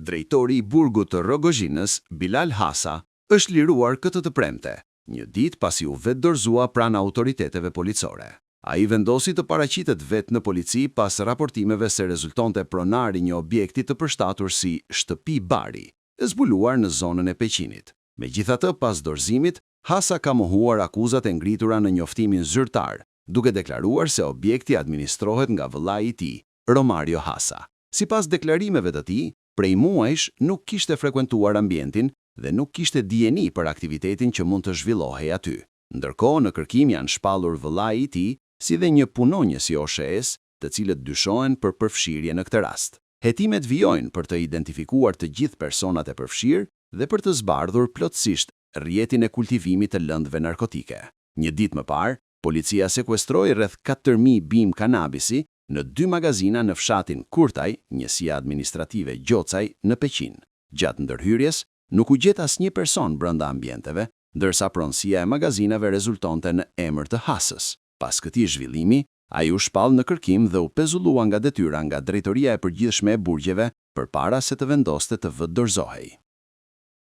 drejtori i burgut të Rogozhinës, Bilal Hasa, është liruar këtë të premte, një ditë pasi u vetë dorëzua pranë autoriteteve policore. Ai vendosi të paraqitet vetë në polici pas raportimeve se rezultonte pronari një objekti të përshtatur si shtëpi bari, e zbuluar në zonën e Peqinit. Megjithatë, pas dorëzimit, Hasa ka mohuar akuzat e ngritura në njoftimin zyrtar, duke deklaruar se objekti administrohet nga vëllai i tij, Romario Hasa. Sipas deklarimeve të tij, prej muajsh nuk kishte frekuentuar ambientin dhe nuk kishte dijeni për aktivitetin që mund të zhvillohej aty. Ndërkohë, në kërkim janë shpallur vëllai i tij, si dhe një punonjës i OSHE-s, të cilët dyshohen për përfshirje në këtë rast. Hetimet vijojnë për të identifikuar të gjithë personat e përfshirë dhe për të zbardhur plotësisht rrjetin e kultivimit të lëndëve narkotike. Një ditë më parë, policia sekuestroi rreth 4.000 bim kanabisi në 2 magazina në fshatin Kurtaj, njësia administrative Gjocaj, në Peqin. Gjatë ndërhyrjes, nuk u gjet asnjë person brenda ambienteve, ndërsa pronësia e magazinave rezultonte në emër të Hasës. Pas këtij zhvillimi, ai u shpall në kërkim dhe u pezullua nga detyra nga Drejtoria e Përgjithshme e Burgjeve përpara se të vendoste të vëtë dorëzohej.